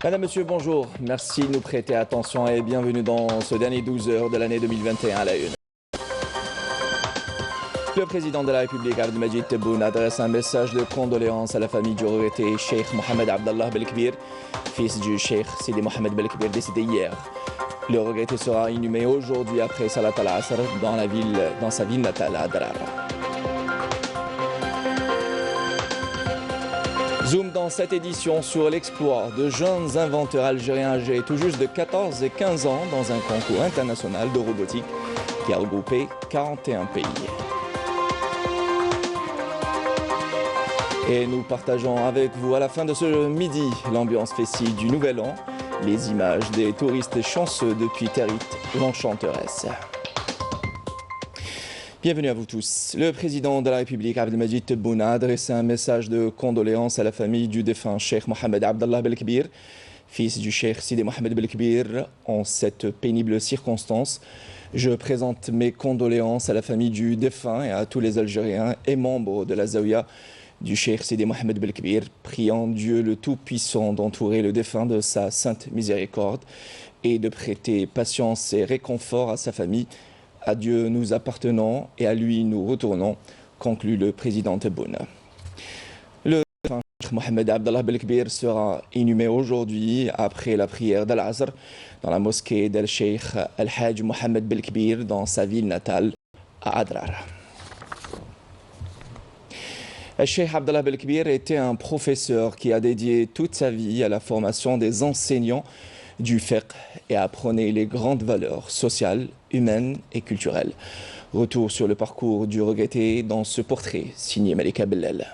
Madame, Monsieur, bonjour. Merci de nous prêter attention et bienvenue dans ce dernier 12 heures de l'année 2021 à la une. Le président de la République, Abdelmadjid Tebboune, adresse un message de condoléances à la famille du regretté Cheikh Mohamed Abdallah Belkbir, fils du Cheikh Sidi Mohamed Belkbir, décédé hier. Le regretté sera inhumé aujourd'hui après Salat al-Asr dans sa ville natale à Adrar. Zoom dans cette édition sur l'exploit de jeunes inventeurs algériens âgés tout juste de 14 et 15 ans dans un concours international de robotique qui a regroupé 41 pays. Et nous partageons avec vous à la fin de ce midi l'ambiance festive du Nouvel An, les images des touristes chanceux depuis Territ, l'Enchanteresse. Bienvenue à vous tous. Le président de la République, Abdelmadjid Tebboune, a adressé un message de condoléances à la famille du défunt Cheikh Mohamed Abdallah Belkbir, fils du Cheikh Sidi Mohamed Belkbir, en cette pénible circonstance. Je présente mes condoléances à la famille du défunt et à tous les Algériens et membres de la Zaouia du Cheikh Sidi Mohamed Belkbir, priant Dieu le Tout-Puissant d'entourer le défunt de sa sainte miséricorde et de prêter patience et réconfort à sa famille. À Dieu nous appartenons et à lui nous retournons, conclut le président Tebboune. Le défunt Cheikh Mohamed Abdallah Belkbir sera inhumé aujourd'hui après la prière d'Al-Asr dans la mosquée d'Al-Cheikh Al-Hajj Mohamed Belkbir dans sa ville natale à Adrar. Cheikh Abdallah Belkbir était un professeur qui a dédié toute sa vie à la formation des enseignants du fiqh et à prôner les grandes valeurs sociales, humaines et culturelles. Retour sur le parcours du regretté dans ce portrait signé Malika Bellel.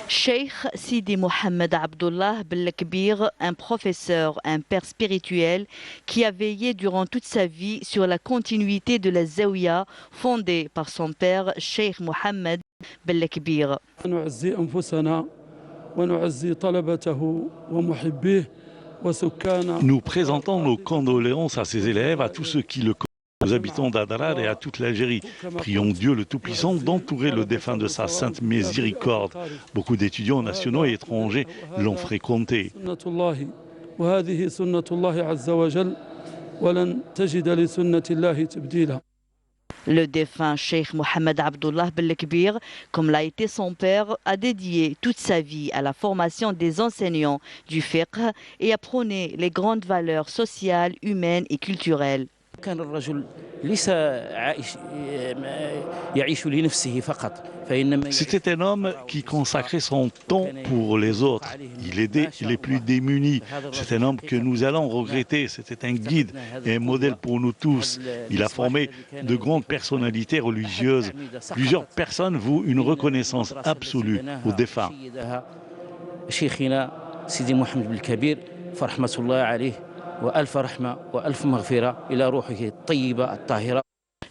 Cheikh Sidi Mohamed Abdallah Belkbir, un professeur, un père spirituel qui a veillé durant toute sa vie sur la continuité de la Zaouia fondée par son père Cheikh Mohamed Belkbir. Nous présentons nos condoléances à ses élèves, à tous ceux qui le connaissent, aux habitants d'Adrar et à toute l'Algérie. Prions Dieu le Tout-Puissant d'entourer le défunt de sa sainte miséricorde. Beaucoup d'étudiants nationaux et étrangers l'ont fréquenté. Le défunt Cheikh Mohamed Abdallah Belkbir, comme l'a été son père, a dédié toute sa vie à la formation des enseignants du fiqh et à prôner les grandes valeurs sociales, humaines et culturelles. C'était un homme qui consacrait son temps pour les autres. Il aidait les plus démunis. C'est un homme que nous allons regretter. C'était un guide et un modèle pour nous tous. Il a formé de grandes personnalités religieuses. Plusieurs personnes vouent une reconnaissance absolue au défunt.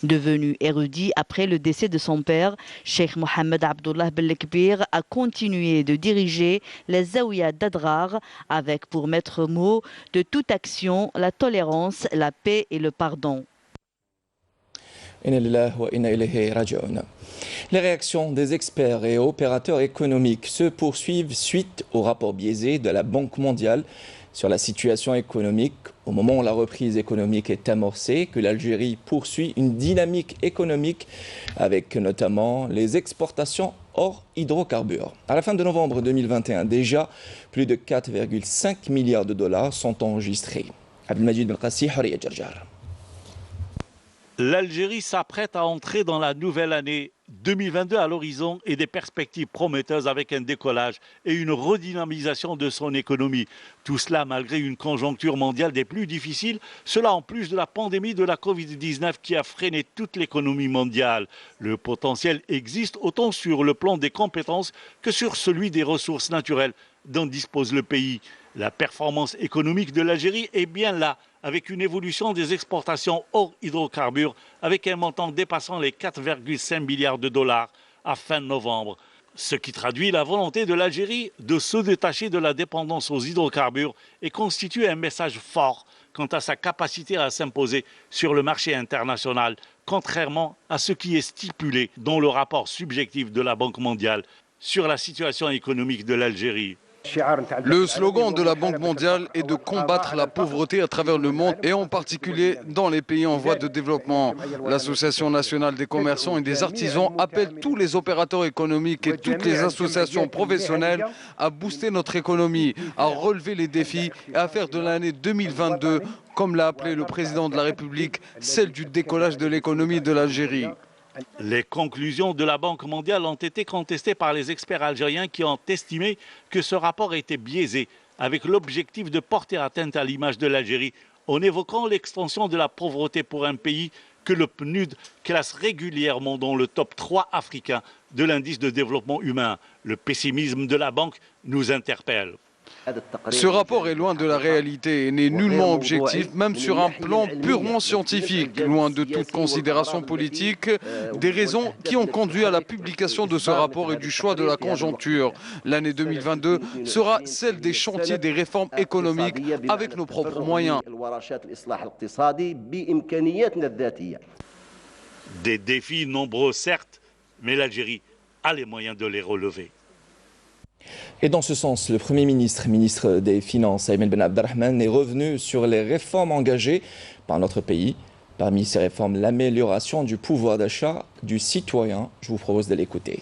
Devenu érudit après le décès de son père, Cheikh Mohamed Abdallah Belkbir a continué de diriger les Zaouia d'Adrar avec pour maître mot de toute action la tolérance, la paix et le pardon. Les réactions des experts et opérateurs économiques se poursuivent suite au rapport biaisé de la Banque mondiale sur la situation économique au moment où la reprise économique est amorcée, que l'Algérie poursuit une dynamique économique avec notamment les exportations hors hydrocarbures. À la fin de novembre 2021, déjà plus de 4,5 milliards de dollars sont enregistrés. Abdelmadjid Belkassi, Horia Djarjar. L'Algérie s'apprête à entrer dans la nouvelle année 2022 à l'horizon et des perspectives prometteuses avec un décollage et une redynamisation de son économie. Tout cela malgré une conjoncture mondiale des plus difficiles, cela en plus de la pandémie de la Covid-19 qui a freiné toute l'économie mondiale. Le potentiel existe autant sur le plan des compétences que sur celui des ressources naturelles dont dispose le pays. La performance économique de l'Algérie est bien là, avec une évolution des exportations hors hydrocarbures, avec un montant dépassant les 4,5 milliards de dollars à fin novembre. Ce qui traduit la volonté de l'Algérie de se détacher de la dépendance aux hydrocarbures et constitue un message fort quant à sa capacité à s'imposer sur le marché international, contrairement à ce qui est stipulé dans le rapport subjectif de la Banque mondiale sur la situation économique de l'Algérie. Le slogan de la Banque mondiale est de combattre la pauvreté à travers le monde et en particulier dans les pays en voie de développement. L'Association nationale des commerçants et des artisans appelle tous les opérateurs économiques et toutes les associations professionnelles à booster notre économie, à relever les défis et à faire de l'année 2022, comme l'a appelé le président de la République, celle du décollage de l'économie de l'Algérie. Les conclusions de la Banque mondiale ont été contestées par les experts algériens qui ont estimé que ce rapport était biaisé, avec l'objectif de porter atteinte à l'image de l'Algérie, en évoquant l'extension de la pauvreté pour un pays que le PNUD classe régulièrement dans le top 3 africain de l'indice de développement humain. Le pessimisme de la banque nous interpelle. Ce rapport est loin de la réalité et n'est nullement objectif, même sur un plan purement scientifique, loin de toute considération politique, des raisons qui ont conduit à la publication de ce rapport et du choix de la conjoncture. L'année 2022 sera celle des chantiers des réformes économiques avec nos propres moyens. Des défis nombreux certes, mais l'Algérie a les moyens de les relever. Et dans ce sens, le Premier ministre, ministre des Finances, Ayman Ben Abdelrahman, est revenu sur les réformes engagées par notre pays. Parmi ces réformes, l'amélioration du pouvoir d'achat du citoyen. Je vous propose de l'écouter.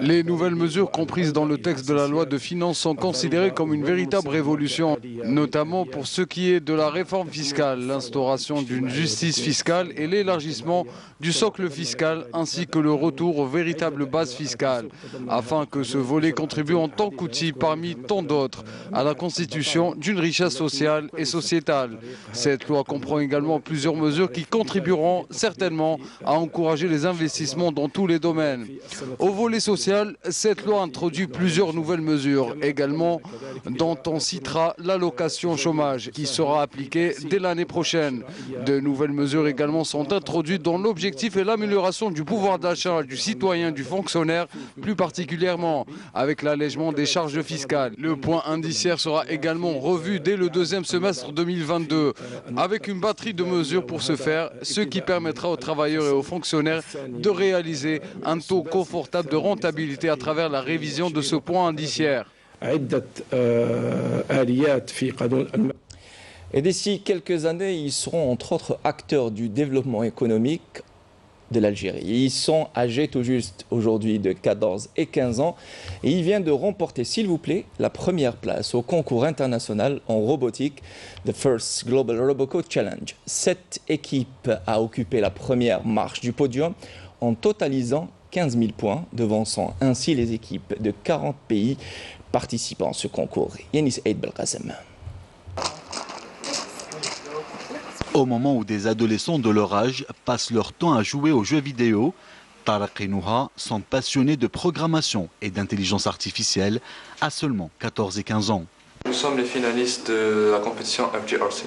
Les nouvelles mesures comprises dans le texte de la loi de finances sont considérées comme une véritable révolution, notamment pour ce qui est de la réforme fiscale, l'instauration d'une justice fiscale et l'élargissement du socle fiscal ainsi que le retour aux véritables bases fiscales, afin que ce volet contribue en tant qu'outil parmi tant d'autres à la constitution d'une richesse sociale et sociétale. Cette loi comprend également plusieurs mesures qui contribueront certainement à encourager les investissements dans tous les domaines. Au volet social, cette loi introduit plusieurs nouvelles mesures, également dont on citera l'allocation chômage qui sera appliquée dès l'année prochaine. De nouvelles mesures également sont introduites dont l'objectif est l'amélioration du pouvoir d'achat du citoyen, du fonctionnaire, plus particulièrement avec l'allègement des charges fiscales. Le point indiciaire sera également revu dès le deuxième semestre 2022 avec une batterie de mesures pour ce faire, ce qui permettra aux travailleurs et aux fonctionnaires de réaliser un taux confortable de rentabilité à travers la révision de ce point indiciaire. Et d'ici quelques années, ils seront entre autres acteurs du développement économique de l'Algérie. Ils sont âgés tout juste aujourd'hui de 14 et 15 ans et ils viennent de remporter, s'il vous plaît, la première place au concours international en robotique, The First Global Robocode Challenge. Cette équipe a occupé la première marche du podium en totalisant 15 000 points, devançant ainsi les équipes de 40 pays participant à ce concours. Yanis Eid Belkacem. Au moment où des adolescents de leur âge passent leur temps à jouer aux jeux vidéo, Tarek et Nouha sont passionnés de programmation et d'intelligence artificielle à seulement 14 et 15 ans. Nous sommes les finalistes de la compétition FGRC,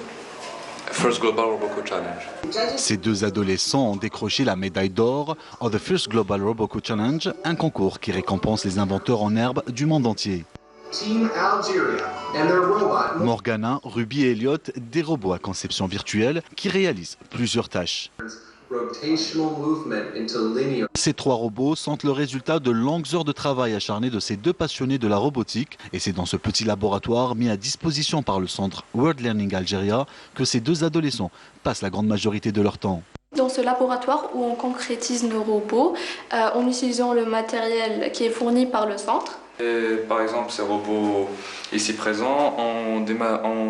First Global Robocode Challenge. Ces deux adolescents ont décroché la médaille d'or au The First Global Robocode Challenge, un concours qui récompense les inventeurs en herbe du monde entier. Morgana, Ruby et Elliot, des robots à conception virtuelle qui réalisent plusieurs tâches. Ces trois robots sont le résultat de longues heures de travail acharné de ces deux passionnés de la robotique et c'est dans ce petit laboratoire mis à disposition par le centre World Learning Algeria que ces deux adolescents passent la grande majorité de leur temps. Dans ce laboratoire où on concrétise nos robots en utilisant le matériel qui est fourni par le centre. Et par exemple, ces robots ici présents ont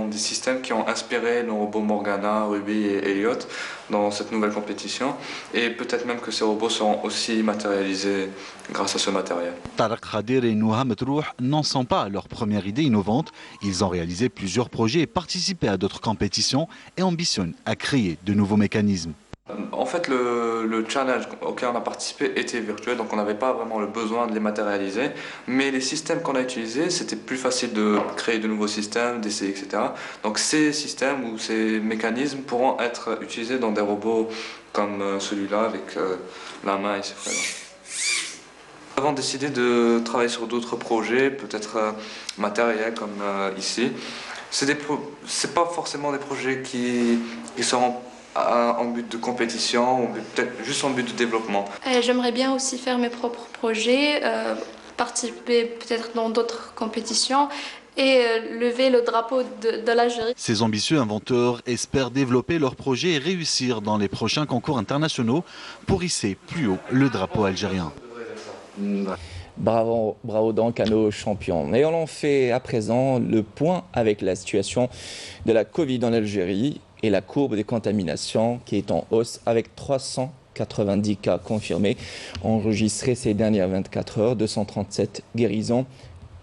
des systèmes qui ont inspiré nos robots Morgana, Ruby et Elliot dans cette nouvelle compétition. Et peut-être même que ces robots seront aussi matérialisés grâce à ce matériel. Tarek Khadir et Nouha Metrouh n'en sont pas à leur première idée innovante. Ils ont réalisé plusieurs projets et participé à d'autres compétitions et ambitionnent à créer de nouveaux mécanismes. En fait, le challenge auquel on a participé était virtuel, donc on n'avait pas vraiment le besoin de les matérialiser. Mais les systèmes qu'on a utilisés, c'était plus facile de créer de nouveaux systèmes, d'essayer, etc. Donc ces systèmes ou ces mécanismes pourront être utilisés dans des robots comme celui-là, avec la main et ses frères. Nous avons décidé de travailler sur d'autres projets, peut-être matériels comme ici. C'est pas forcément des projets qui seront en but de compétition ou peut-être juste en but de développement. J'aimerais bien aussi faire mes propres projets, participer peut-être dans d'autres compétitions et lever le drapeau de l'Algérie. Ces ambitieux inventeurs espèrent développer leur projet et réussir dans les prochains concours internationaux pour hisser plus haut le drapeau algérien. Bravo, bravo donc à nos champions. Et on en fait à présent le point avec la situation de la Covid en Algérie et la courbe des contaminations qui est en hausse avec 390 cas confirmés enregistrés ces dernières 24 heures, 237 guérisons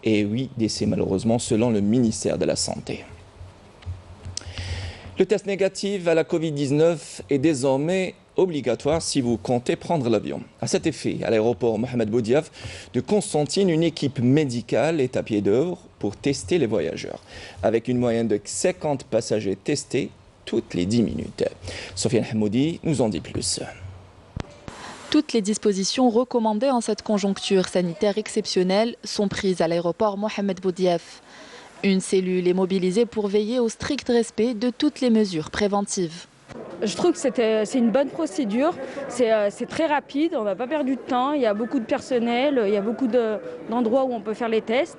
et 8 décès malheureusement selon le ministère de la Santé. Le test négatif à la Covid-19 est désormais obligatoire si vous comptez prendre l'avion. À cet effet, à l'aéroport Mohamed Boudiaf de Constantine, une équipe médicale est à pied d'œuvre pour tester les voyageurs, avec une moyenne de 50 passagers testés toutes les 10 minutes. Sofiane Hamoudi nous en dit plus. Toutes les dispositions recommandées en cette conjoncture sanitaire exceptionnelle sont prises à l'aéroport Mohamed Boudiaf. Une cellule est mobilisée pour veiller au strict respect de toutes les mesures préventives. Je trouve que c'est une bonne procédure, c'est très rapide, on n'a pas perdu de temps, il y a beaucoup de personnel, il y a beaucoup d'endroits où on peut faire les tests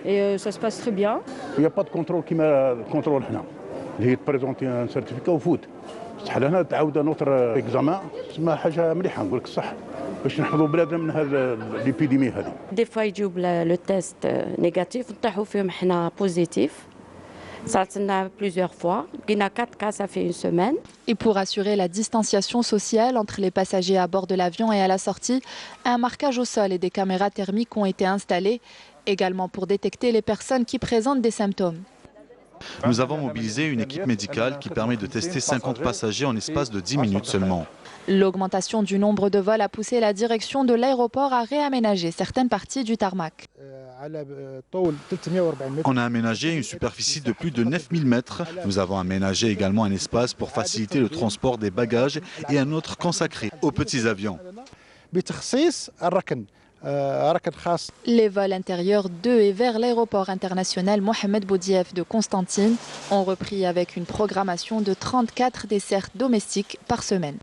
et ça se passe très bien. Il n'y a pas de contrôle qui m'a contrôle là. Il présenter un certificat au foot. صح لنا تعاود نوتر اكزامان تسمى حاجه مليحه نقول لك صح باش نحفظوا بلادنا من هذا الابيديمي هذه. دي فوا يجيو لو تيست نيجاتيف نطيحوا فيهم حنا بوزيتيف. Ça l'a plusieurs fois. Il y a 4 cas, ça fait une semaine. Et pour assurer la distanciation sociale entre les passagers à bord de l'avion et à la sortie, un marquage au sol et des caméras thermiques ont été installées, également pour détecter les personnes qui présentent des symptômes. Nous avons mobilisé une équipe médicale qui permet de tester 50 passagers en espace de 10 minutes seulement. L'augmentation du nombre de vols a poussé la direction de l'aéroport à réaménager certaines parties du tarmac. On a aménagé une superficie de plus de 9000 mètres. Nous avons aménagé également un espace pour faciliter le transport des bagages et un autre consacré aux petits avions. Les vols intérieurs de et vers l'aéroport international Mohamed Boudiaf de Constantine ont repris avec une programmation de 34 dessertes domestiques par semaine.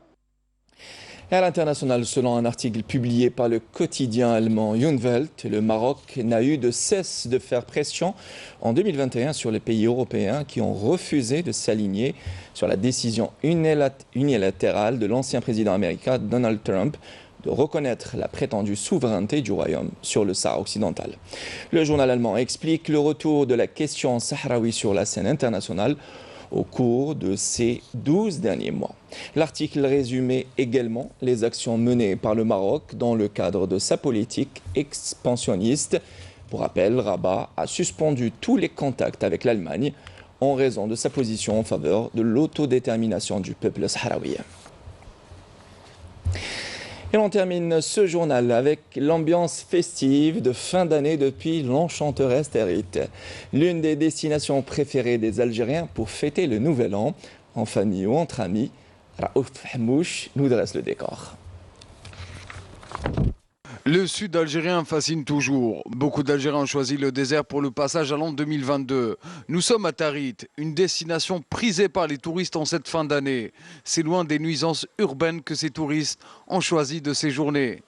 Et à l'international, selon un article publié par le quotidien allemand Junwelt, le Maroc n'a eu de cesse de faire pression en 2021 sur les pays européens qui ont refusé de s'aligner sur la décision unilatérale de l'ancien président américain Donald Trump de reconnaître la prétendue souveraineté du royaume sur le Sahara occidental. Le journal allemand explique le retour de la question sahraoui sur la scène internationale au cours de ces 12 derniers mois. L'article résumait également les actions menées par le Maroc dans le cadre de sa politique expansionniste. Pour rappel, Rabat a suspendu tous les contacts avec l'Allemagne en raison de sa position en faveur de l'autodétermination du peuple sahraoui. Et on termine ce journal avec l'ambiance festive de fin d'année depuis l'enchanteresse Tarit, l'une des destinations préférées des Algériens pour fêter le nouvel an, en famille ou entre amis. Raouf Hamouche nous dresse le décor. Le sud algérien fascine toujours. Beaucoup d'Algériens ont choisi le désert pour le passage à l'an 2022. Nous sommes à Tarit, une destination prisée par les touristes en cette fin d'année. C'est loin des nuisances urbaines que ces touristes ont choisi de séjourner.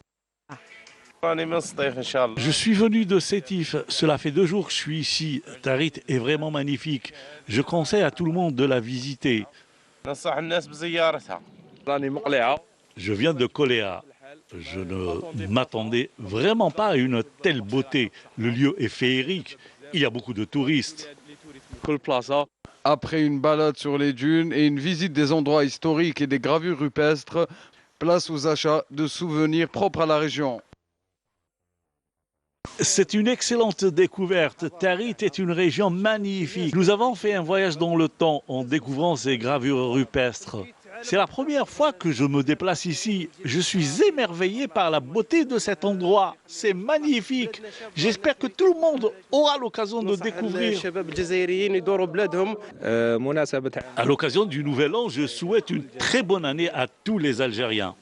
Je suis venu de Sétif. Cela fait 2 jours que je suis ici. Tarit est vraiment magnifique. Je conseille à tout le monde de la visiter. Je viens de Koléa. Je ne m'attendais vraiment pas à une telle beauté. Le lieu est féerique. Il y a beaucoup de touristes. Après une balade sur les dunes et une visite des endroits historiques et des gravures rupestres, place aux achats de souvenirs propres à la région. C'est une excellente découverte. Tarit est une région magnifique. Nous avons fait un voyage dans le temps en découvrant ces gravures rupestres. C'est la première fois que je me déplace ici. Je suis émerveillé par la beauté de cet endroit. C'est magnifique. J'espère que tout le monde aura l'occasion de découvrir. À l'occasion du Nouvel An, je souhaite une très bonne année à tous les Algériens.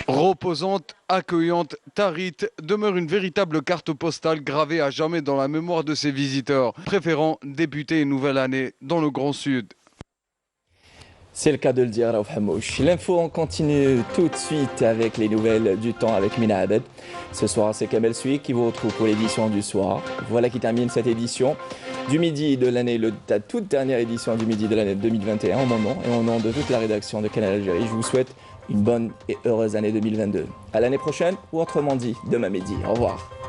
Reposante, accueillante, Tarit demeure une véritable carte postale gravée à jamais dans la mémoire de ses visiteurs, préférant débuter une nouvelle année dans le Grand Sud. C'est le cas de le dire, Raouf Hamouch. L'info, on continue tout de suite avec les nouvelles du temps avec Mina Abed. Ce soir, c'est Kamel Sui qui vous retrouve pour l'édition du soir. Voilà qui termine cette édition du midi de l'année, la toute dernière édition du midi de l'année 2021 au moment et au nom de toute la rédaction de Canal Algérie. Je vous souhaite une bonne et heureuse année 2022. À l'année prochaine, ou autrement dit, demain midi. Au revoir.